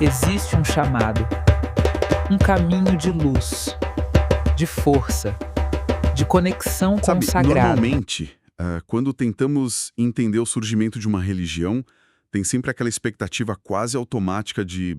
existe um chamado, um caminho de luz, de força, de conexão com o Sabe, sagrado. normalmente, quando tentamos entender o surgimento de uma religião, tem sempre aquela expectativa quase automática de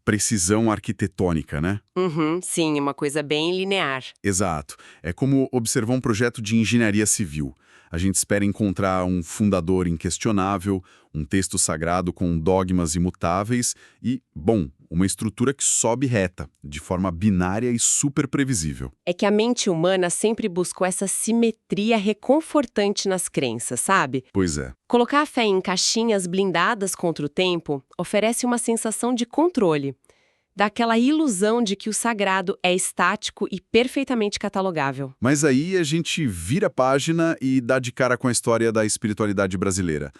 precisão arquitetônica, né? Uhum, sim, uma coisa bem linear. Exato. É como observar um projeto de engenharia civil. A gente espera encontrar um fundador inquestionável, um texto sagrado com dogmas imutáveis e, bom, uma estrutura que sobe reta, de forma binária e super previsível. É que a mente humana sempre buscou essa simetria reconfortante nas crenças, sabe? Pois é. Colocar a fé em caixinhas blindadas contra o tempo oferece uma sensação de controle. Dá aquela ilusão de que o sagrado é estático e perfeitamente catalogável. Mas aí a gente vira a página e dá de cara com a história da espiritualidade brasileira.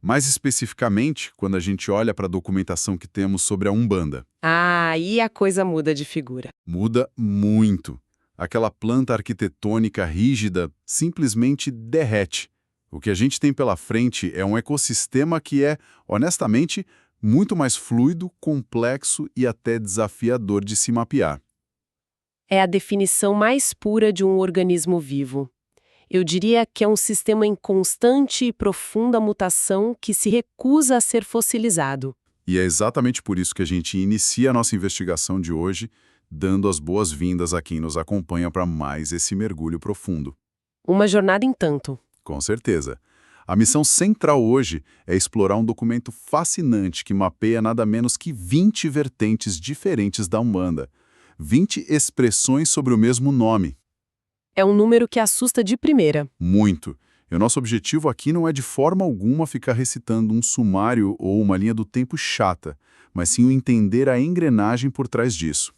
Mais especificamente, quando a gente olha para a documentação que temos sobre a Umbanda. Ah, aí a coisa muda de figura. Muda muito. Aquela planta arquitetônica rígida simplesmente derrete. O que a gente tem pela frente é um ecossistema que é, honestamente, muito mais fluido, complexo e até desafiador de se mapear. É a definição mais pura de um organismo vivo. Eu diria que é um sistema em constante e profunda mutação que se recusa a ser fossilizado. E é exatamente por isso que a gente inicia a nossa investigação de hoje, dando as boas-vindas a quem nos acompanha para mais esse mergulho profundo. Uma jornada em tanto. Com certeza. A missão central hoje é explorar um documento fascinante que mapeia nada menos que 20 vertentes diferentes da Umbanda. 20 expressões sobre o mesmo nome. É um número que assusta de primeira. Muito. E o nosso objetivo aqui não é de forma alguma ficar recitando um sumário ou uma linha do tempo chata, mas sim o entender a engrenagem por trás disso.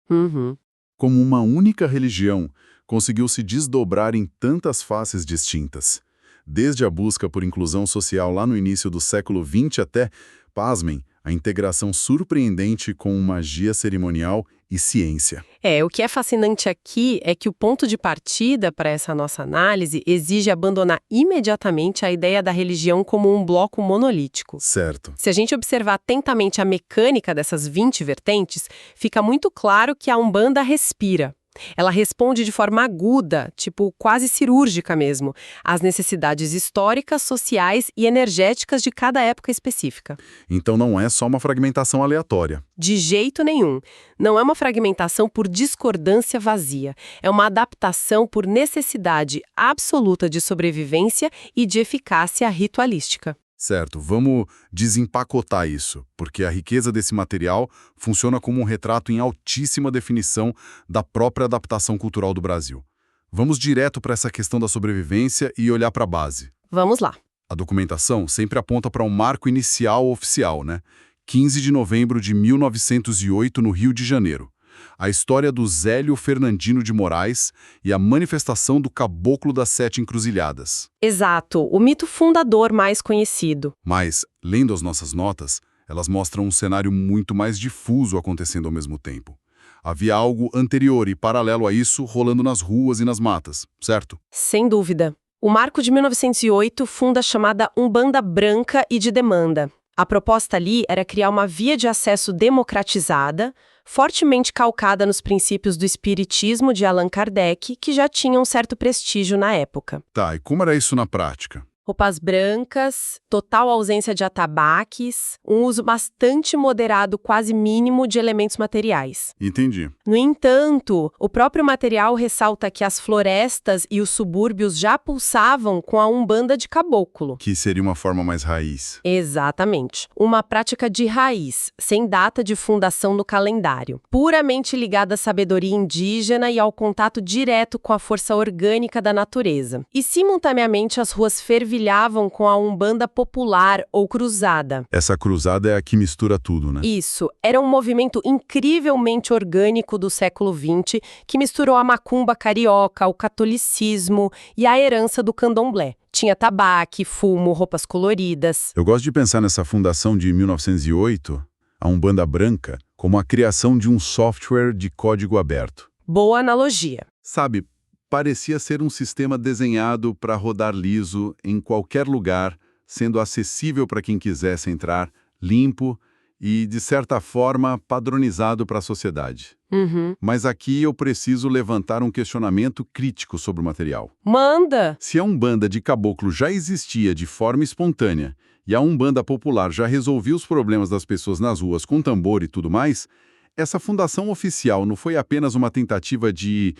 Uhum. Como uma única religião, conseguiu se desdobrar em tantas faces distintas. Desde a busca por inclusão social lá no início do século XX até, pasmem, a integração surpreendente com magia cerimonial e ciência. O que é fascinante aqui é que o ponto de partida para essa nossa análise exige abandonar imediatamente a ideia da religião como um bloco monolítico. Certo. Se a gente observar atentamente a mecânica dessas 20 vertentes, fica muito claro que a Umbanda respira. Ela responde de forma aguda, tipo quase cirúrgica mesmo, às necessidades históricas, sociais e energéticas de cada época específica. Então não é só uma fragmentação aleatória. De jeito nenhum. Não é uma fragmentação por discordância vazia. É uma adaptação por necessidade absoluta de sobrevivência e de eficácia ritualística. Certo, vamos desempacotar isso, porque a riqueza desse material funciona como um retrato em altíssima definição da própria adaptação cultural do Brasil. Vamos direto para essa questão da sobrevivência e olhar para a base. Vamos lá. A documentação sempre aponta para um marco inicial oficial, né? 15 de novembro de 1908, no Rio de Janeiro. A história do Zélio Fernandino de Moraes e a manifestação do Caboclo das Sete Encruzilhadas. Exato, o mito fundador mais conhecido. Mas, lendo as nossas notas, elas mostram um cenário muito mais difuso acontecendo ao mesmo tempo. Havia algo anterior e paralelo a isso rolando nas ruas e nas matas, certo? Sem dúvida. O marco de 1908 funda a chamada Umbanda Branca e de Demanda. A proposta ali era criar uma via de acesso democratizada, fortemente calcada nos princípios do espiritismo de Allan Kardec, que já tinha um certo prestígio na época. Tá, e como era isso na prática? Roupas brancas, total ausência de atabaques, um uso bastante moderado, quase mínimo, de elementos materiais. Entendi. No entanto, o próprio material ressalta que as florestas e os subúrbios já pulsavam com a Umbanda de Caboclo. Que seria uma forma mais raiz. Exatamente. Uma prática de raiz, sem data de fundação no calendário. Puramente ligada à sabedoria indígena e ao contato direto com a força orgânica da natureza. E, simultaneamente, as ruas fervilhavam com a Umbanda popular ou cruzada. Essa cruzada é a que mistura tudo, né? Isso. Era um movimento incrivelmente orgânico do século XX que misturou a macumba carioca, o catolicismo e a herança do candomblé. Tinha tabaque, fumo, roupas coloridas. Eu gosto de pensar nessa fundação de 1908, a Umbanda Branca, como a criação de um software de código aberto. Boa analogia. Sabe, parecia ser um sistema desenhado para rodar liso em qualquer lugar, sendo acessível para quem quisesse entrar, limpo e, de certa forma, padronizado para a sociedade. Uhum. Mas aqui eu preciso levantar um questionamento crítico sobre o material. Manda! Se a Umbanda de caboclo já existia de forma espontânea e a Umbanda popular já resolvia os problemas das pessoas nas ruas com tambor e tudo mais, essa fundação oficial não foi apenas uma tentativa de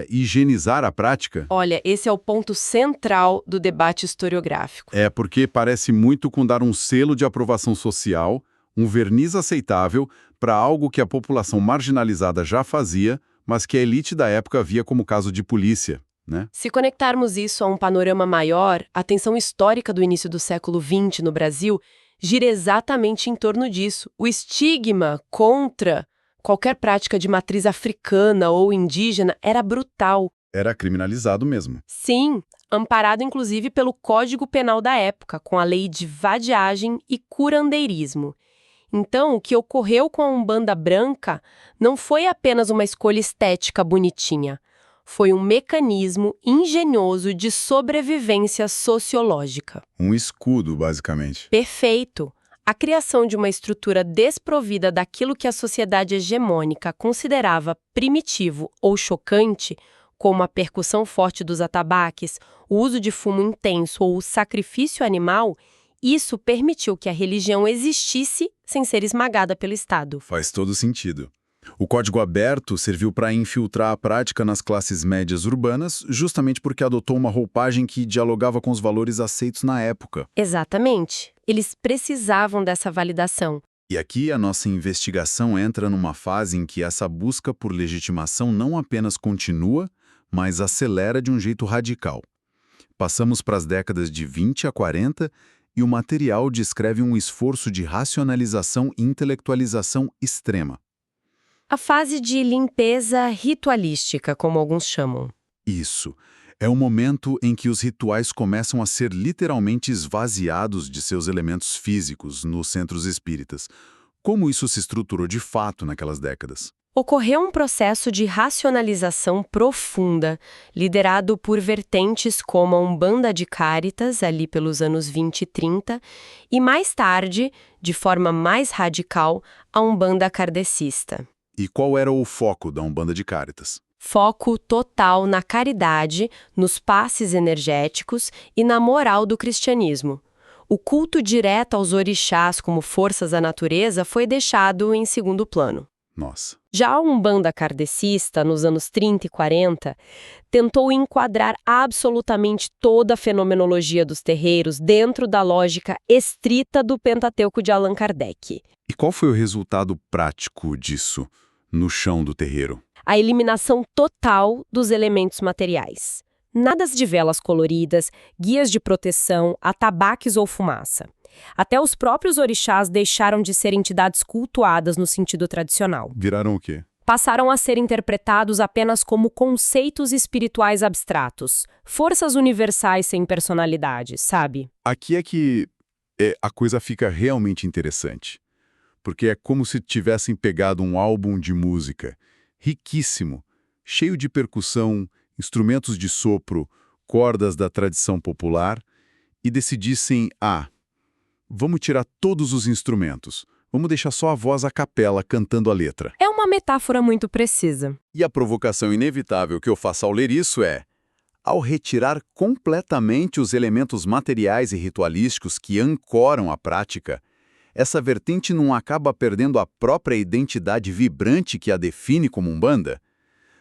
higienizar a prática? Olha, esse é o ponto central do debate historiográfico. É porque parece muito com dar um selo de aprovação social, um verniz aceitável para algo que a população marginalizada já fazia, mas que a elite da época via como caso de polícia, né? Se conectarmos isso a um panorama maior, a tensão histórica do início do século XX no Brasil gira exatamente em torno disso. O estigma contra qualquer prática de matriz africana ou indígena era brutal. Era criminalizado mesmo. Sim, amparado inclusive pelo Código Penal da época, com a lei de vadiagem e curandeirismo. Então, o que ocorreu com a Umbanda branca não foi apenas uma escolha estética bonitinha. Foi um mecanismo engenhoso de sobrevivência sociológica. Um escudo, basicamente. Perfeito! A criação de uma estrutura desprovida daquilo que a sociedade hegemônica considerava primitivo ou chocante, como a percussão forte dos atabaques, o uso de fumo intenso ou o sacrifício animal, isso permitiu que a religião existisse sem ser esmagada pelo Estado. Faz todo sentido. O código aberto serviu para infiltrar a prática nas classes médias urbanas, justamente porque adotou uma roupagem que dialogava com os valores aceitos na época. Exatamente. Eles precisavam dessa validação. E aqui a nossa investigação entra numa fase em que essa busca por legitimação não apenas continua, mas acelera de um jeito radical. Passamos para as décadas de 20 a 40 e o material descreve um esforço de racionalização e intelectualização extrema. A fase de limpeza ritualística, como alguns chamam. Isso. É o momento em que os rituais começam a ser literalmente esvaziados de seus elementos físicos nos centros espíritas. Como isso se estruturou de fato naquelas décadas? Ocorreu um processo de racionalização profunda, liderado por vertentes como a Umbanda de Cáritas, ali pelos anos 20 e 30, e mais tarde, de forma mais radical, a Umbanda kardecista. E qual era o foco da Umbanda de Cáritas? Foco total na caridade, nos passes energéticos e na moral do cristianismo. O culto direto aos orixás como forças da natureza foi deixado em segundo plano. Nossa. Já a Umbanda kardecista, nos anos 30 e 40, tentou enquadrar absolutamente toda a fenomenologia dos terreiros dentro da lógica estrita do Pentateuco de Allan Kardec. E qual foi o resultado prático disso no chão do terreiro? A eliminação total dos elementos materiais. Nada de velas coloridas, guias de proteção, atabaques ou fumaça. Até os próprios orixás deixaram de ser entidades cultuadas no sentido tradicional. Viraram o quê? Passaram a ser interpretados apenas como conceitos espirituais abstratos, forças universais sem personalidade, sabe? Aqui é que a coisa fica realmente interessante. Porque é como se tivessem pegado um álbum de música riquíssimo, cheio de percussão, instrumentos de sopro, cordas da tradição popular, e decidissem, vamos tirar todos os instrumentos, vamos deixar só a voz a capela cantando a letra. É uma metáfora muito precisa. E a provocação inevitável que eu faço ao ler isso é, ao retirar completamente os elementos materiais e ritualísticos que ancoram a prática, essa vertente não acaba perdendo a própria identidade vibrante que a define como Umbanda?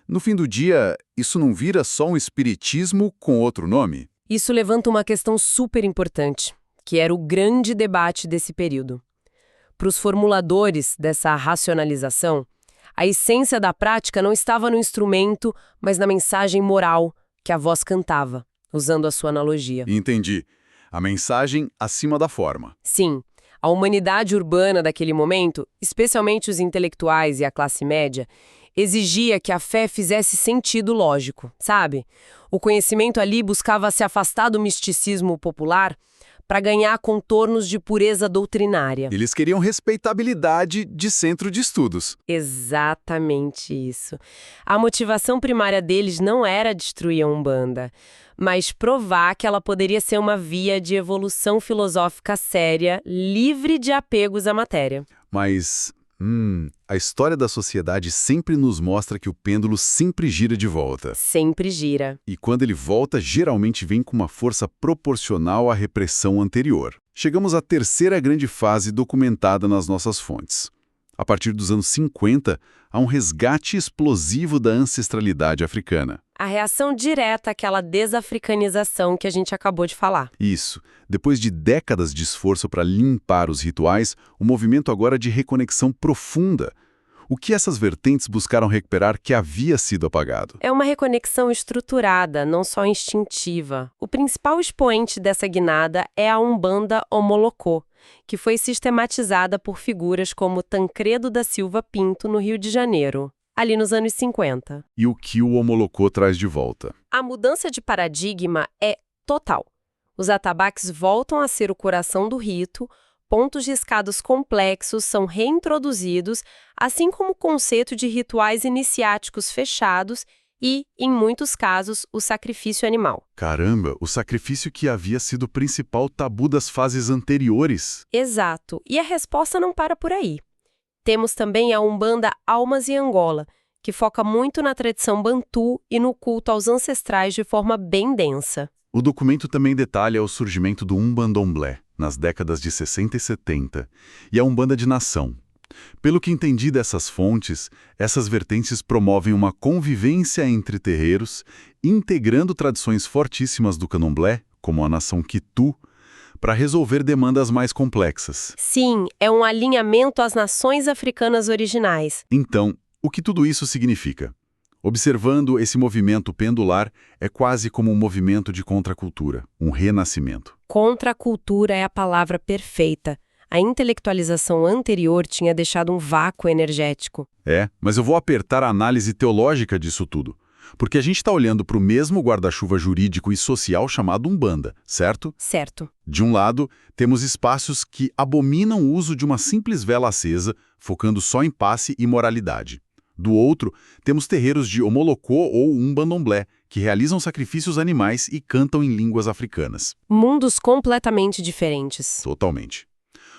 No fim do dia, isso não vira só um espiritismo com outro nome? Isso levanta uma questão super importante, que era o grande debate desse período. Para os formuladores dessa racionalização, a essência da prática não estava no instrumento, mas na mensagem moral que a voz cantava, usando a sua analogia. Entendi. A mensagem acima da forma. Sim. A humanidade urbana daquele momento, especialmente os intelectuais e a classe média, exigia que a fé fizesse sentido lógico, sabe? O conhecimento ali buscava se afastar do misticismo popular para ganhar contornos de pureza doutrinária. Eles queriam respeitabilidade de centro de estudos. Exatamente isso. A motivação primária deles não era destruir a Umbanda, mas provar que ela poderia ser uma via de evolução filosófica séria, livre de apegos à matéria. Mas, a história da sociedade sempre nos mostra que o pêndulo sempre gira de volta. Sempre gira. E quando ele volta, geralmente vem com uma força proporcional à repressão anterior. Chegamos à terceira grande fase documentada nas nossas fontes. A partir dos anos 50, há um resgate explosivo da ancestralidade africana. A reação direta àquela desafricanização que a gente acabou de falar. Isso. Depois de décadas de esforço para limpar os rituais, o movimento agora é de reconexão profunda. O que essas vertentes buscaram recuperar que havia sido apagado? É uma reconexão estruturada, não só instintiva. O principal expoente dessa guinada é a Umbanda Omolocô, que foi sistematizada por figuras como Tancredo da Silva Pinto, no Rio de Janeiro, ali nos anos 50. E o que o Omolocô traz de volta? A mudança de paradigma é total. Os atabaques voltam a ser o coração do rito, pontos riscados complexos são reintroduzidos, assim como o conceito de rituais iniciáticos fechados e, em muitos casos, o sacrifício animal. Caramba, o sacrifício que havia sido o principal tabu das fases anteriores. Exato, e a resposta não para por aí. Temos também a Umbanda Almas e Angola, que foca muito na tradição bantu e no culto aos ancestrais de forma bem densa. O documento também detalha o surgimento do Umbandomblé, nas décadas de 60 e 70, e a Umbanda de Nação. Pelo que entendi dessas fontes, essas vertentes promovem uma convivência entre terreiros, integrando tradições fortíssimas do candomblé, como a nação Kitu, para resolver demandas mais complexas. Sim, é um alinhamento às nações africanas originais. Então, o que tudo isso significa? Observando esse movimento pendular, é quase como um movimento de contracultura, um renascimento. Contracultura é a palavra perfeita. A intelectualização anterior tinha deixado um vácuo energético. Mas eu vou apertar a análise teológica disso tudo. Porque a gente está olhando para o mesmo guarda-chuva jurídico e social chamado Umbanda, certo? Certo. De um lado, temos espaços que abominam o uso de uma simples vela acesa, focando só em passe e moralidade. Do outro, temos terreiros de Omolocô ou Umbandomblé, que realizam sacrifícios animais e cantam em línguas africanas. Mundos completamente diferentes. Totalmente.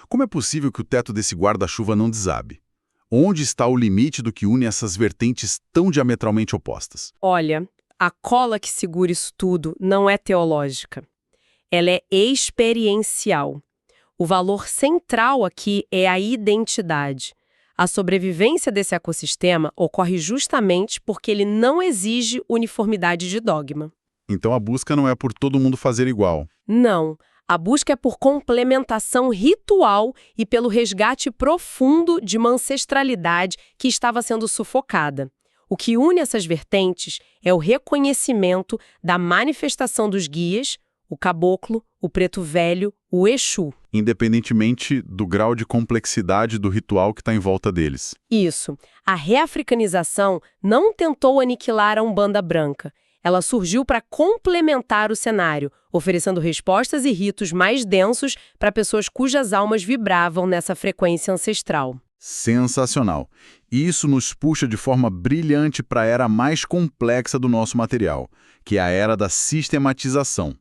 Como é possível que o teto desse guarda-chuva não desabe? Onde está o limite do que une essas vertentes tão diametralmente opostas? Olha, a cola que segura isso tudo não é teológica. Ela é experiencial. O valor central aqui é a identidade. A sobrevivência desse ecossistema ocorre justamente porque ele não exige uniformidade de dogma. Então a busca não é por todo mundo fazer igual. Não. A busca é por complementação ritual e pelo resgate profundo de uma ancestralidade que estava sendo sufocada. O que une essas vertentes é o reconhecimento da manifestação dos guias, o caboclo, o preto velho, o Exu. Independentemente do grau de complexidade do ritual que está em volta deles. Isso. A reafricanização não tentou aniquilar a Umbanda branca. Ela surgiu para complementar o cenário, oferecendo respostas e ritos mais densos para pessoas cujas almas vibravam nessa frequência ancestral. Sensacional. E isso nos puxa de forma brilhante para a era mais complexa do nosso material, que é a era da sistematização.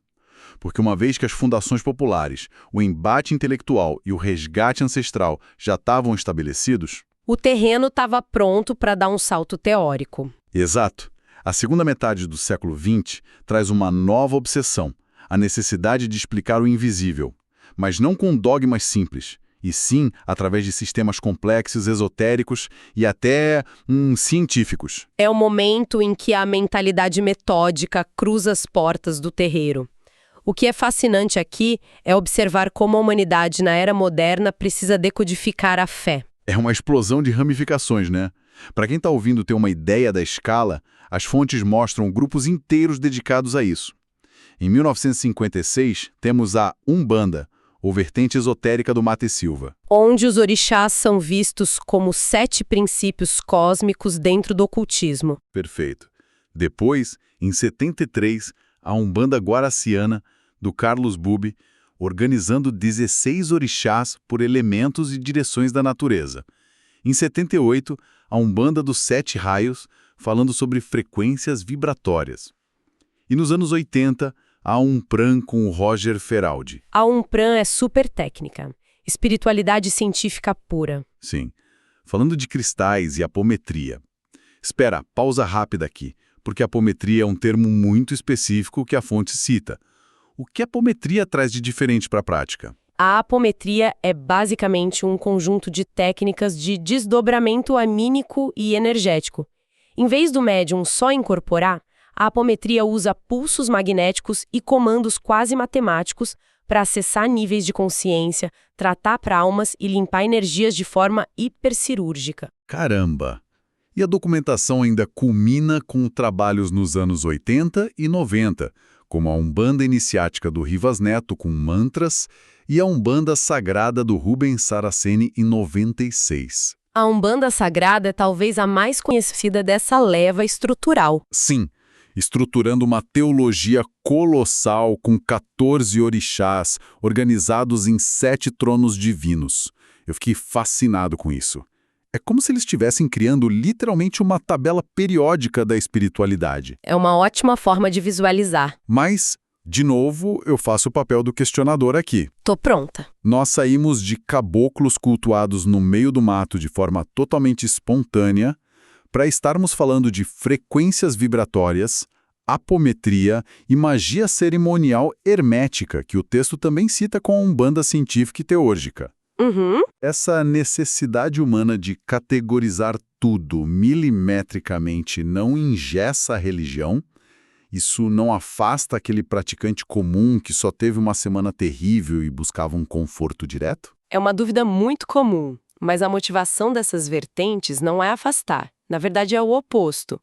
Porque uma vez que as fundações populares, o embate intelectual e o resgate ancestral já estavam estabelecidos... O terreno estava pronto para dar um salto teórico. Exato. A segunda metade do século XX traz uma nova obsessão, a necessidade de explicar o invisível, mas não com dogmas simples, e sim através de sistemas complexos, esotéricos e até científicos. É o momento em que a mentalidade metódica cruza as portas do terreiro. O que é fascinante aqui é observar como a humanidade na era moderna precisa decodificar a fé. É uma explosão de ramificações, né? Para quem está ouvindo ter uma ideia da escala, as fontes mostram grupos inteiros dedicados a isso. Em 1956, temos a Umbanda, ou vertente esotérica do Mate Silva. Onde os orixás são vistos como 7 princípios cósmicos dentro do ocultismo. Perfeito. Depois, em 73, a Umbanda Guaraciana, do Carlos Bubi, organizando 16 orixás por elementos e direções da natureza. Em 78, a Umbanda dos 7 Raios, falando sobre frequências vibratórias. E nos anos 80, a Umpran com o Roger Feraldi. A Umpran é super técnica. Espiritualidade científica pura. Sim. Falando de cristais e apometria. Espera, pausa rápida aqui, porque apometria é um termo muito específico que a fonte cita. O que a apometria traz de diferente para a prática? A apometria é basicamente um conjunto de técnicas de desdobramento anímico e energético. Em vez do médium só incorporar, a apometria usa pulsos magnéticos e comandos quase matemáticos para acessar níveis de consciência, tratar traumas e limpar energias de forma hipercirúrgica. Caramba! E a documentação ainda culmina com trabalhos nos anos 80 e 90, como a Umbanda Iniciática do Rivas Neto com mantras e a Umbanda Sagrada do Rubens Saraceni em 96. A Umbanda Sagrada é talvez a mais conhecida dessa leva estrutural. Sim, estruturando uma teologia colossal com 14 orixás organizados em 7 tronos divinos. Eu fiquei fascinado com isso. É como se eles estivessem criando literalmente uma tabela periódica da espiritualidade. É uma ótima forma de visualizar. Mas, de novo, eu faço o papel do questionador aqui. Tô pronta. Nós saímos de caboclos cultuados no meio do mato de forma totalmente espontânea para estarmos falando de frequências vibratórias, apometria e magia cerimonial hermética, que o texto também cita com a Umbanda científica e teúrgica. Uhum. Essa necessidade humana de categorizar tudo milimetricamente não engessa a religião? Isso não afasta aquele praticante comum que só teve uma semana terrível e buscava um conforto direto? É uma dúvida muito comum, mas a motivação dessas vertentes não é afastar. Na verdade, é o oposto.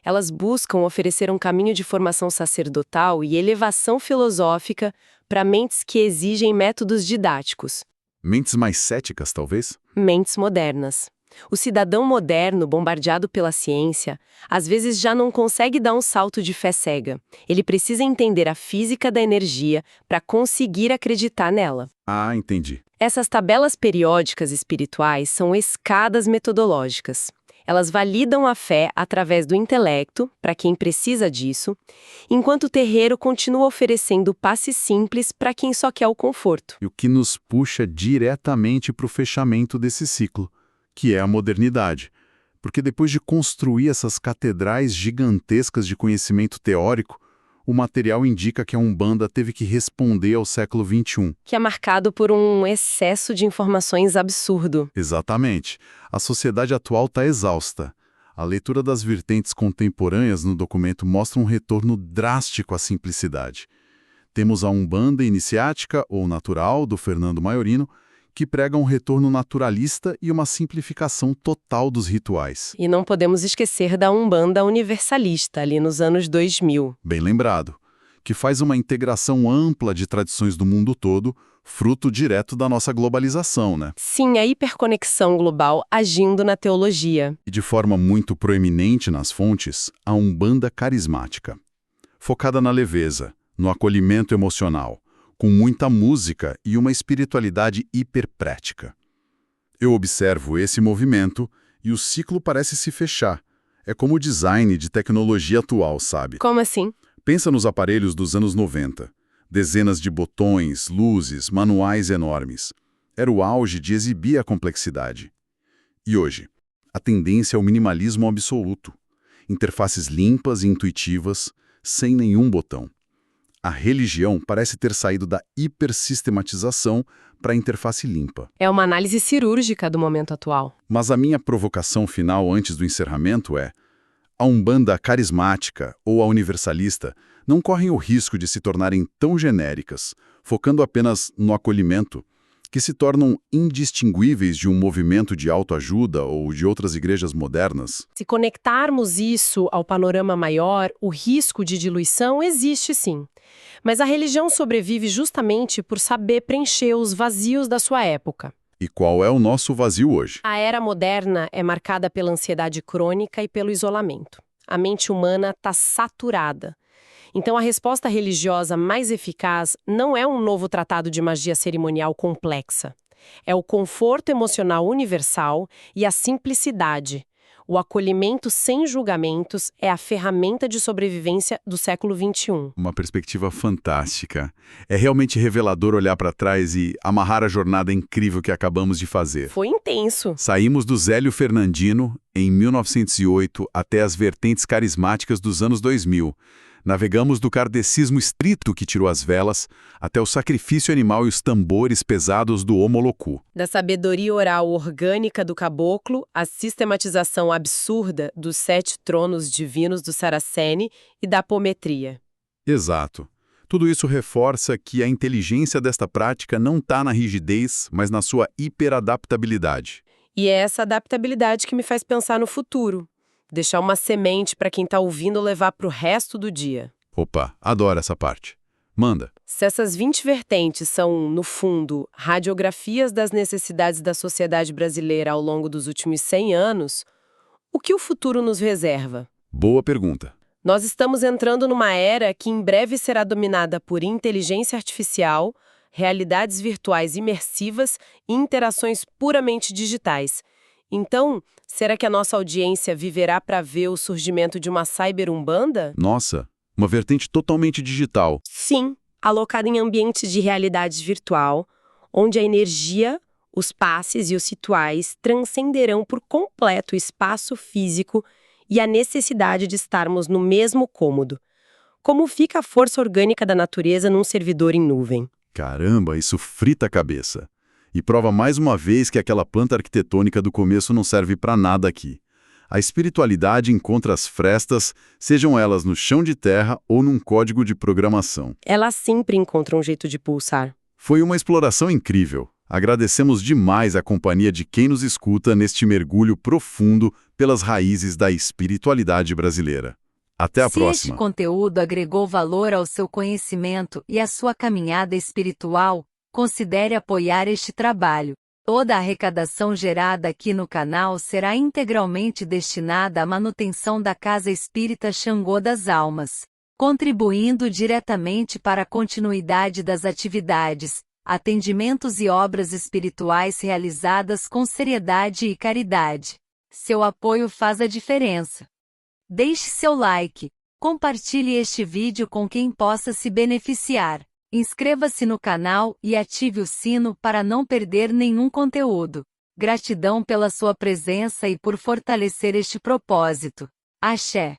Elas buscam oferecer um caminho de formação sacerdotal e elevação filosófica para mentes que exigem métodos didáticos. Mentes mais céticas, talvez? Mentes modernas. O cidadão moderno, bombardeado pela ciência, às vezes já não consegue dar um salto de fé cega. Ele precisa entender a física da energia para conseguir acreditar nela. Ah, entendi. Essas tabelas periódicas espirituais são escadas metodológicas. Elas validam a fé através do intelecto, para quem precisa disso, enquanto o terreiro continua oferecendo passes simples para quem só quer o conforto. E o que nos puxa diretamente para o fechamento desse ciclo, que é a modernidade. Porque depois de construir essas catedrais gigantescas de conhecimento teórico, o material indica que a Umbanda teve que responder ao século XXI. Que é marcado por um excesso de informações absurdo. Exatamente. A sociedade atual está exausta. A leitura das vertentes contemporâneas no documento mostra um retorno drástico à simplicidade. Temos a Umbanda Iniciática ou Natural, do Fernando Maiorino, que prega um retorno naturalista e uma simplificação total dos rituais. E não podemos esquecer da Umbanda Universalista, ali nos anos 2000. Bem lembrado, que faz uma integração ampla de tradições do mundo todo, fruto direto da nossa globalização, né? Sim, a hiperconexão global agindo na teologia. E de forma muito proeminente nas fontes, a Umbanda carismática. Focada na leveza, no acolhimento emocional, com muita música e uma espiritualidade hiperprática. Eu observo esse movimento e o ciclo parece se fechar. É como o design de tecnologia atual, sabe? Como assim? Pensa nos aparelhos dos anos 90. Dezenas de botões, luzes, manuais enormes. Era o auge de exibir a complexidade. E hoje, a tendência é o minimalismo absoluto. Interfaces limpas e intuitivas, sem nenhum botão. A religião parece ter saído da hipersistematização para a interface limpa. É uma análise cirúrgica do momento atual. Mas a minha provocação final antes do encerramento é: a Umbanda carismática ou a universalista não correm o risco de se tornarem tão genéricas, focando apenas no acolhimento, que se tornam indistinguíveis de um movimento de autoajuda ou de outras igrejas modernas? Se conectarmos isso ao panorama maior, o risco de diluição existe sim. Mas a religião sobrevive justamente por saber preencher os vazios da sua época. E qual é o nosso vazio hoje? A era moderna é marcada pela ansiedade crônica e pelo isolamento. A mente humana está saturada. Então, a resposta religiosa mais eficaz não é um novo tratado de magia cerimonial complexa. É o conforto emocional universal e a simplicidade. O acolhimento sem julgamentos é a ferramenta de sobrevivência do século XXI. Uma perspectiva fantástica. É realmente revelador olhar para trás e amarrar a jornada incrível que acabamos de fazer. Foi intenso. Saímos do Zélio Fernandino, em 1908, até as vertentes carismáticas dos anos 2000. Navegamos do kardecismo estrito que tirou as velas, até o sacrifício animal e os tambores pesados do Homoloku. Da sabedoria oral orgânica do caboclo, à sistematização absurda dos 7 tronos divinos do Saraceni e da apometria. Exato. Tudo isso reforça que a inteligência desta prática não está na rigidez, mas na sua hiperadaptabilidade. E é essa adaptabilidade que me faz pensar no futuro. Deixar uma semente para quem está ouvindo levar para o resto do dia. Opa, adoro essa parte. Manda. Se essas 20 vertentes são, no fundo, radiografias das necessidades da sociedade brasileira ao longo dos últimos 100 anos, o que o futuro nos reserva? Boa pergunta. Nós estamos entrando numa era que em breve será dominada por inteligência artificial, realidades virtuais imersivas e interações puramente digitais. Então, será que a nossa audiência viverá para ver o surgimento de uma cyberumbanda? Nossa, uma vertente totalmente digital. Sim, alocada em ambientes de realidade virtual, onde a energia, os passes e os rituais transcenderão por completo o espaço físico e a necessidade de estarmos no mesmo cômodo. Como fica a força orgânica da natureza num servidor em nuvem? Caramba, isso frita a cabeça. E prova mais uma vez que aquela planta arquitetônica do começo não serve para nada aqui. A espiritualidade encontra as frestas, sejam elas no chão de terra ou num código de programação. Ela sempre encontra um jeito de pulsar. Foi uma exploração incrível. Agradecemos demais a companhia de quem nos escuta neste mergulho profundo pelas raízes da espiritualidade brasileira. Até a próxima. Se este conteúdo agregou valor ao seu conhecimento e à sua caminhada espiritual, considere apoiar este trabalho. Toda a arrecadação gerada aqui no canal será integralmente destinada à manutenção da Casa Espírita Xangô das Almas, contribuindo diretamente para a continuidade das atividades, atendimentos e obras espirituais realizadas com seriedade e caridade. Seu apoio faz a diferença. Deixe seu like, compartilhe este vídeo com quem possa se beneficiar. Inscreva-se no canal e ative o sino para não perder nenhum conteúdo. Gratidão pela sua presença e por fortalecer este propósito. Axé!